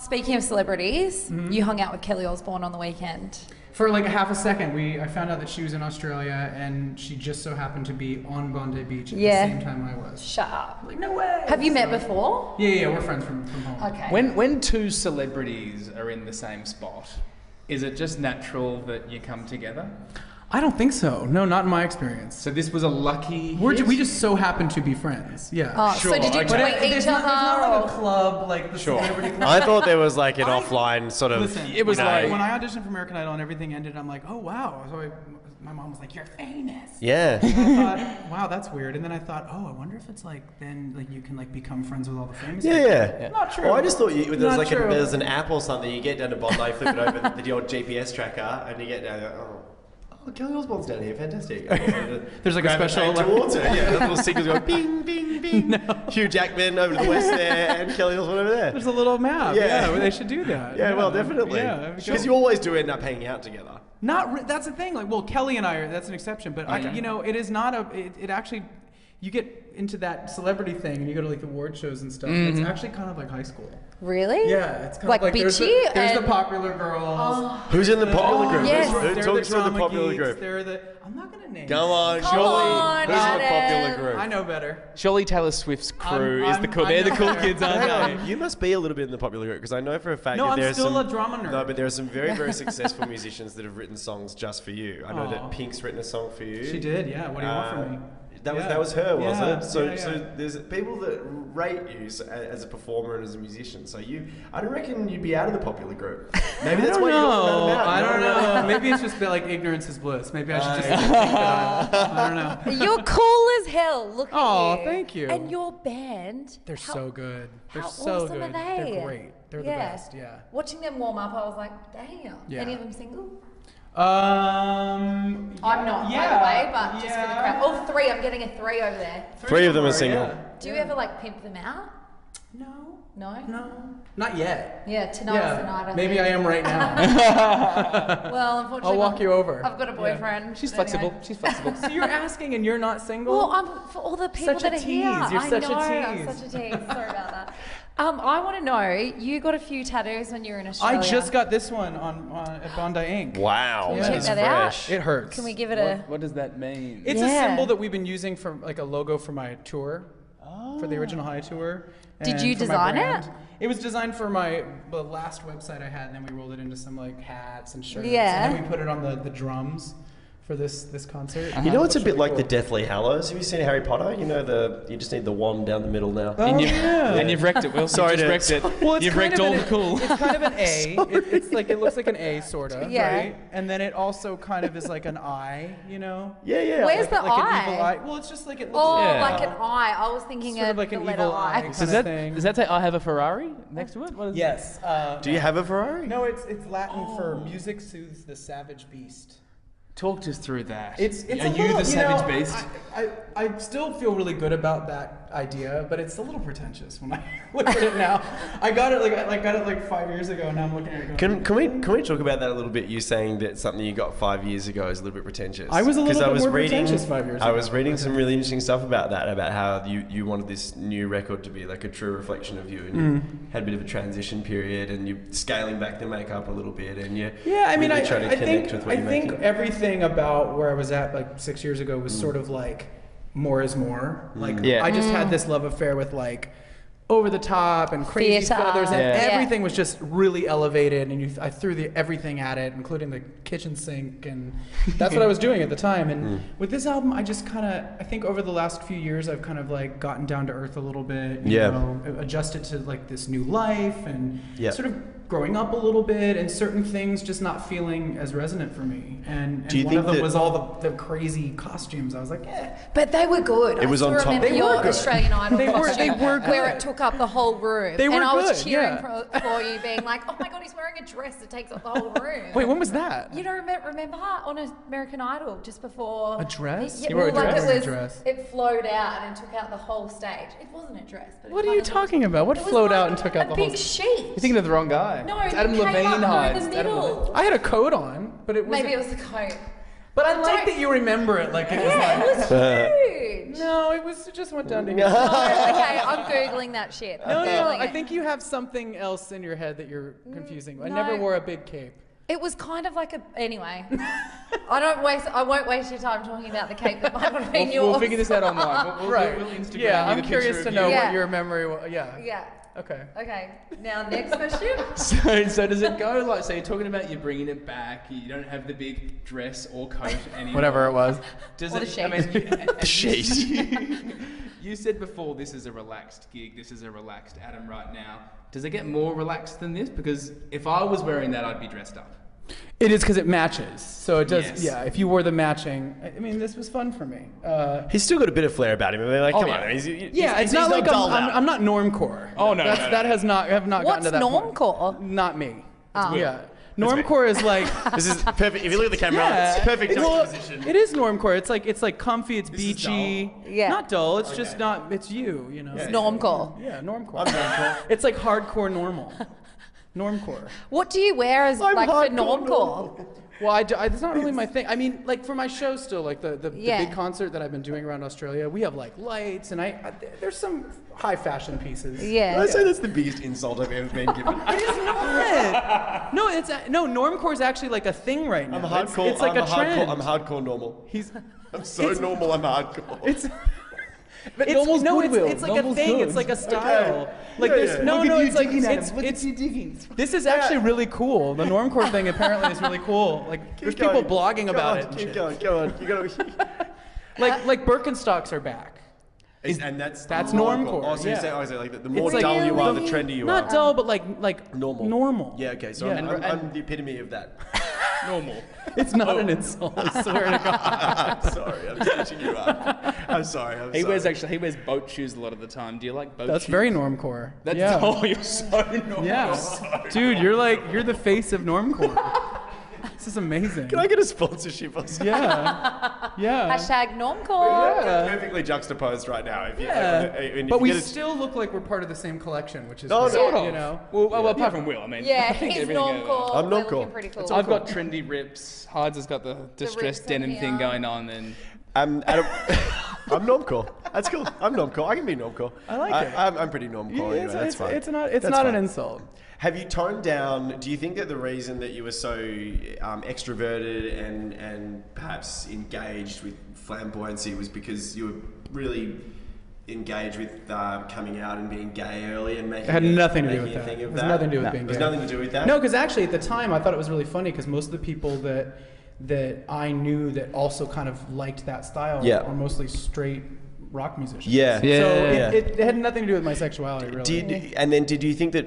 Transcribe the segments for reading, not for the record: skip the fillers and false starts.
Speaking of celebrities, you hung out with Kelly Osbourne on the weekend. For like a half a second, I found out that she was in Australia, and she just so happened to be on Bondi Beach at the same time I was. Shut up. Like, no way. Have you met before? Yeah, we're friends from home. Okay. When two celebrities are in the same spot, is it just natural that you come together? I don't think so. No, not in my experience. So this was a lucky We just so happen to be friends. Yeah. Oh, Sure, so did you okay. tweet There's each not other? like a club, like the celebrity club. I thought there was like an offline sort of. Listen, It was like- when I auditioned for American Idol and everything ended, I'm like, oh wow. So my mom was like, you're famous. Yeah. And I thought, wow, that's weird. And then I thought, oh, I wonder if it's like then like you can like become friends with all the famous people. Yeah. Not true. Well, I just thought there was Not like true. there's an app or something. You get down to Bondi, flip it over the old GPS tracker, and you get down there. Oh, Kelly Osbourne's down here. Fantastic. There's like a special towards her. Yeah, little signals go bing, bing, bing. Hugh Jackman over to the west there, and Kelly Osbourne over there. There's a little map. Yeah. Yeah, they should do that. Yeah, well, definitely. Yeah, Because you always do end up hanging out together. That's the thing. Like, well, Kelly and I that's an exception, but it is not it actually, you get into that celebrity thing and you go to like the award shows and stuff. It's actually kind of like high school. Really? Yeah, it's kind Like of like there's bitchy the and- popular girls. Who's in the popular group? yes. Who They're talks through the drama popular geeks, group? They're I'm not gonna name. Come on, Come surely. on, Who's in the popular Adam. group? I know better. Surely Taylor Swift's crew I'm- is the cool. I'm They're the not cool there. kids, aren't Hang they? on, you must be a little bit in the popular group because I know for a fact No, that I'm there are still some, a drama nerd. No, but there are some very, very successful musicians that have written songs just for you. I know Aw. that Pink's written a song for you. She did. Yeah. What do you want from me? That was her, was Yeah, it? So yeah, yeah. so there's people that rate you as a performer and as a musician. So I don't reckon you'd be out of the popular group. Maybe that's why you got found out. I don't know. Maybe it's just like ignorance is bliss. Maybe I should just think that I don't know. You're cool as hell. Look at Oh, you. thank you. And your band. They're so good. They're How so awesome good. are they? They're great. They're the best. Yeah. Watching them warm up, I was like, damn. Yeah. Any of them single? I'm I'm not, by the way, but just for the crowd. Oh, three. I'm getting a three over there. Three of them are single. Yeah. Do you ever like pimp them out? No. No? No. Not yet. Yeah, tonight's the night. Maybe I am right now. Well, unfortunately, I'll walk you over. I've got a boyfriend. She's but flexible. anyway. She's flexible. So you're asking and you're not single? Well, I'm for all the people Such a that are tease. here. You're I such a know, I'm tease. such a tease. Sorry about that. I want to know, you got a few tattoos when you were in Australia. I just got this one on at Bondi Ink. Wow, Can we Yeah. check that's that out? fresh. It hurts. Can we give it a... What does that mean? It's a Yeah. symbol that we've been using for like a logo for my tour, for the original High tour. Did and you for my design brand. it? It was designed for the last website I had, and then we rolled it into some like hats and shirts. Yeah. And then we put it on the drums for this concert. You know, it's a Looks bit really like cool. the Deathly Hallows. Have you seen Harry Potter? You know you just need the wand down the middle now. And you've, yeah. and you've wrecked it, Will. Sorry You've to- just wrecked it. Well, it's You've kind wrecked of all an- the cool. It's kind of an A. It's like it looks like an A sort of, Yeah. right? And then it also kind of is like an I, you know? Yeah. Where's the like an eye? evil eye. Well, it's just like it looks Oh, Yeah. like an eye. I was thinking Sort of of like the an letter evil I. eye. Does kind that, of thing. does that say I have a Ferrari next to it? What is it? Yes. Do you have a Ferrari? No, it's Latin for music soothes the savage beast. Talk us through that. It's Are a you little, the savage beast? I still feel really good about that idea, but it's a little pretentious when I look at it now. I got it like 5 years ago, and now I'm looking at it going, Can we talk about that a little bit? You saying that something you got 5 years ago is a little bit pretentious. I was a little 'Cause bit more pretentious 5 years I ago. was reading some really interesting stuff about that, about how you wanted this new record to be like a true reflection of you, and you had a bit of a transition period, and you're scaling back the makeup a little bit, and you Yeah, I mean, really I try to connect with what I you're think making. everything about where I was at like 6 years ago was sort of like more is more. Like Yeah. I just had this love affair with like over the top and crazy Theater. feathers, and Yeah. everything was just really elevated. And I threw everything at it, including the kitchen sink, and that's what I was doing at the time. And with this album, I just I think over the last few years, I've kind of like gotten down to earth a little bit. You know, adjusted to like this new life and sort of growing up a little bit, and certain things just not feeling as resonant for me. And Do you one think of them that- was all the crazy costumes. I was like, But they were good. It was I on still top. remember They your were good. Australian Idol They were costume, good. where it took up the whole room. They were and I was good, cheering yeah. for you, being like, "Oh my god, he's wearing a dress that takes up the whole room." wait, when was that? You don't remember on American Idol just before A dress? Yeah, You wore a well, like dress? it was, A dress. it flowed out and took out the whole stage. It wasn't a dress, but What it are you kind of talking about? What It was flowed like out and took out the a whole? big sheet. You're thinking of the wrong guy. No, it's it Adam came Levine up through hides. the Adam middle. Levine. I had a coat on, but it was Maybe it was the coat. But I like that you remember it like it was Yeah, like... it was huge. No, it just went down to here. No, okay, I'm Googling that shit. No, I'm no, Googling I it. think you have something else in your head that you're confusing. I no. never wore a big cape. It was kind of like a... Anyway. I won't waste your time talking about the cape that might have been yours. We'll figure this out online. We'll Instagram Yeah, you I'm the curious picture to of know you. Yeah. what your memory was. Yeah. Yeah. Okay. Okay. Now, next question. So does it go like, so you're talking about you're bringing it back, you don't have the big dress or coat anymore. Whatever it was. Does Or it, the I mean, The sheet. you said before this is a relaxed gig, this is a relaxed Adam right now. Does it get more relaxed than this? Because if I was wearing that, I'd be dressed up. It is because it matches. So it does, Yes. yeah, if you wore the matching, I mean, this was fun for me. He's still got a bit of flair about him. I mean, like, come on. It's not like I'm not normcore. Oh, no, That's, no, no. That has not, I have not What's gotten to that point. normcore? Not me. Oh. Yeah. Normcore is like... This is perfect. If you look at the camera, Yeah. it's perfect Well, juxtaposition. it is normcore. It's like comfy, it's This is beachy. dull. Yeah. Not dull, it's just not, it's you know. It's normcore. Yeah, normcore. I'm normcore. It's like hardcore normal. Normcore. What do you wear as I'm like for hardcore normcore? normal. Well, it's not really my thing. I mean, like for my show still, like the Yeah. big concert that I've been doing around Australia, we have like lights and there's some high fashion pieces. Yeah. I'd say that's the biggest insult I've ever been given. It is not. No, normcore is actually like a thing right now. I'm hardcore. It's like I'm a trend. I'm hardcore normal. He's. I'm so normal. I'm hardcore. It's. But It's, normal's no, goodwill. it's like a Normal's thing. good. It's like a style. Okay. Like Yeah, there's yeah. no, Look at no. you It's like digging at it's him. Look at it's. you digging. This is actually really cool. The normcore thing apparently is really cool. Like there's people blogging about it. And Keep shit. going. Go on. You gotta. Like Birkenstocks are back. And that's normcore, Oh, so you yeah. say like the more It's like dull you are, the really- trendy you Not are. dull, but like Normal. Normal. Yeah. Okay. So Yeah. I'm the epitome of that. Normal. It's not an insult. I swear to God. I'm sorry. I'm stitching you up. I'm sorry. He wears boat shoes a lot of the time. Do you like boat That's shoes? very normcore. That's yeah. oh, you're so normal. Yeah. Dude, you're the face of normcore. This is amazing. Can I get a sponsorship or something? Yeah. Yeah. Hashtag normcore. Yeah. Perfectly juxtaposed right now. If you, Yeah. if But you we get a- still look like we're part of the same collection, which is No, great, sort of. you know. Well, apart from Will, I mean. Yeah, I think he's everything normcore. I'm We're normcore. looking pretty cool. I've got trendy rips. Hyde's has got the rips distressed on denim thing here. going on, and Adam, I'm normcore. That's cool. I'm normcore. I can be normcore. I like it. I'm pretty normcore anyway. That's fine. It's not That's an fine. insult. Have you toned down? Do you think that the reason that you were so extroverted and perhaps engaged with flamboyancy was because you were really engaged with coming out and being gay early and making It had nothing to do making with a that. thing It of has that? nothing to do with being There's gay. nothing to do with that. No, because actually at the time I thought it was really funny because most of the people that I knew that also kind of liked that style Yeah. were mostly straight rock musicians. Yeah. So Yeah. it had nothing to do with my sexuality, really. Did you think that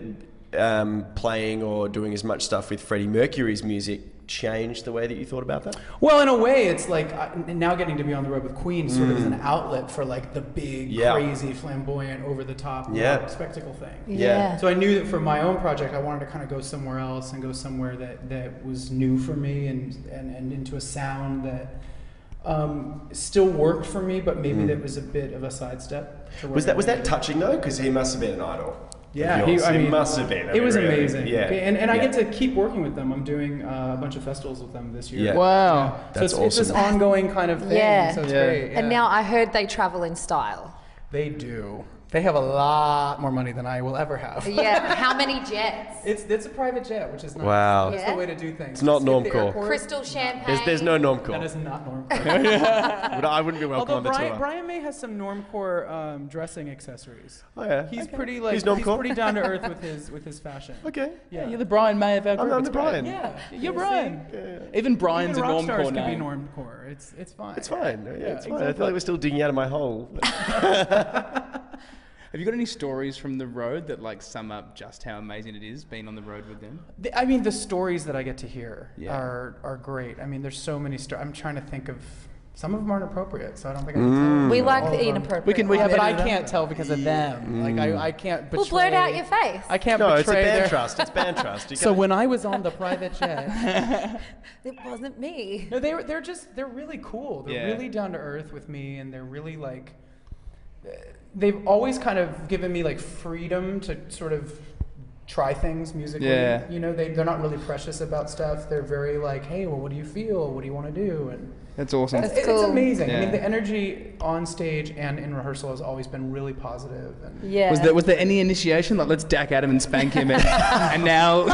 playing or doing as much stuff with Freddie Mercury's music changed the way that you thought about that? Well, in a way, it's like now getting to be on the road with Queen sort of is an outlet for like the big, Yeah. crazy, flamboyant, over-the-top Yeah. spectacle thing. Yeah. So I knew that for my own project, I wanted to kind of go somewhere else and go somewhere that was new for me and into a sound that still worked for me, but maybe that was a bit of a sidestep. to where Was I that wanted to touching though? Because he must have been an idol. Yeah, of yours. I mean, must have been. I It mean, was really. amazing. Yeah, and I yeah. get to keep working with them. I'm doing a bunch of festivals with them this year. Yeah. wow. So That's it's this awesome. ongoing kind of thing. Yeah. So it's Yeah. great. And yeah. now I heard they travel in style. They do. They have a lot more money than I will ever have. Yeah. How many jets? It's a private jet, which is nice. Wow. That's Yeah. the way to do things. It's not Just hit the normcore. airport. Crystal champagne. There's no That normcore. is not normcore. But I wouldn't be welcome Although on the tour. Brian May has some normcore dressing accessories. Oh yeah. He's Okay. pretty like He's normcore? pretty down to earth with his fashion. Okay. Yeah, you're the Brian May of our group. I'm It's the great. Brian. Yeah, You're see? Brian. Yeah. Even Brian's Even a rock stars normcore can be name. normcore. It's fine. It's fine. Yeah, it's fine. I exactly. feel like we're still digging out of my hole. Have you got any stories from the road that like sum up just how amazing it is being on the road with them? I mean, the stories that I get to hear Yeah. are great. I mean, there's so many stories. I'm trying to think of. Some of them aren't appropriate, so I don't think I can tell. We all like of the them. inappropriate. We Yeah, can but I edit it can't out. tell because of them. Like I can't betray. Well, blurt out your face. I can't No, it's a betray band their. trust. It's band trust. You So can't- when I was on the private jet, It wasn't me. no, they're really cool. They're Yeah. really down to earth with me, and they're really like. They've always kind of given me like freedom to sort of try things musically. Yeah. You know, they're not really precious about stuff. They're very like, hey, well, what do you feel? What do you want to do? And That's awesome. That's it's cool. amazing. I Yeah. mean, the energy on stage and in rehearsal has always been really positive. And Yeah. Was there any initiation? Like, let's dack Adam and spank him, and now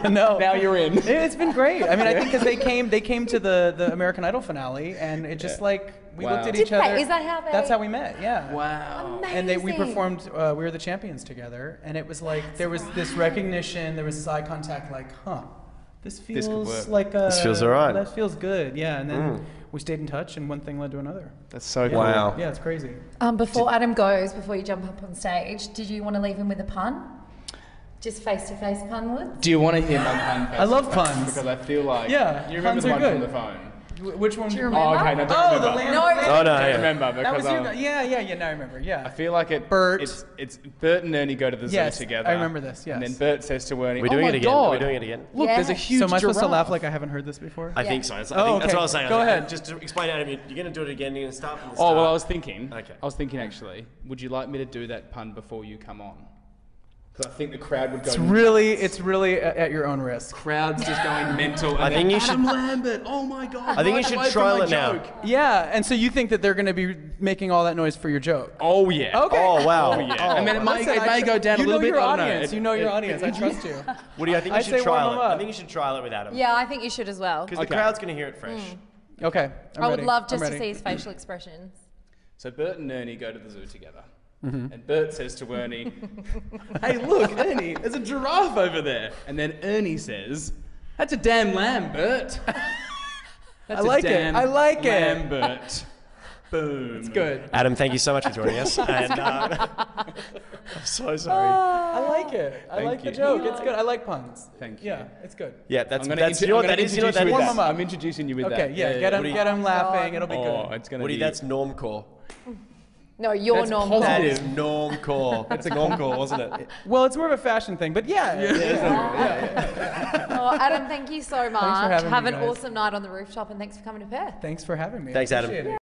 no, now you're in. it's been great. I mean, I think because they came to the American Idol finale, and it just like we Wow. looked at Did each other. they? Is that how they? That's how we met. Yeah. Wow. And we Amazing. performed. We were the champions together, and it was like there was this recognition, there was this eye contact, like, this could feels work. like a. This feels alright. That feels good, yeah. And then we stayed in touch, and one thing led to another. That's so cool. Wow. Yeah, it's crazy. Before Adam goes, before you jump up on stage, did you want to leave him with a pun? Just face-to-face pun words? Do you want to hear my pun first? I love puns. Because I feel like Yeah, you remember puns the are one good. from the phone. Which one? Do you Oh, remember? okay, no, don't Oh, remember. the lamb. No, Oh no, Don't yeah. remember That because was you. Yeah. Now I remember. I Yeah. feel like it. Bert. It's Bert and Ernie go to the zoo Yes, together. I remember this, yes. And then Bert says to Ernie, We're "Oh doing my it again. God, We're doing it again. Look, Yeah. there's a huge So am I supposed to giraffe." laugh like I haven't heard this before? I Yeah. think so. I Oh, think that's okay. what I was saying. Go ahead. Just to explain, Adam, you're going to do it again. You're going to start from the Oh start. well, I was thinking. Okay. I was thinking actually. Would you like me to do that pun before you come on? Because I think the crowd would go. It's really at your own risk. Crowd's just going mental. And I think you should- Adam Lambert. Oh my God. I think you right should away from trial my it now. joke. Yeah, and so you think that they're going to be making all that noise for your joke? Oh yeah. Okay. Oh wow. Oh yeah. I mean, it may Listen, go down a you little know bit. your I don't know. audience. You know your audience. I trust you. Woody, I think you I should say trial warm it. 'em up. I think you should trial it with Adam. Yeah, I think you should as well. Because the Okay. crowd's going to hear it fresh. Okay. I would love just I'm to ready. see his facial expressions. So Bert and Ernie go to the zoo together. Mm-hmm. And Bert says to Ernie, "Hey, look, Ernie, there's a giraffe over there." And then Ernie says, "That's a damn lamb, Bert." That's I like a it. damn I like it. lamb, Bert. Boom. It's good. Adam, thank you so much for joining us. And I'm so sorry. I like it. I Thank like the you. joke. It's good. I like puns. Thank you. Yeah, it's good. Yeah, that's I'm gonna that's introduce you know what that is. You know what that Warm is. 'em up. I'm introducing you with that. Okay, yeah, get them laughing. It'll be Oh, good. it's gonna Woody, be. that's normcore. No, you're That's normal. That positive. is normcore. That's a normcore, wasn't it? Well, it's more of a fashion thing, but yeah. Oh, Adam, thank you so much. having me, Have an guys. awesome night on the rooftop, and thanks for coming to Perth. Thanks for having me. Thanks, Adam. Appreciate it.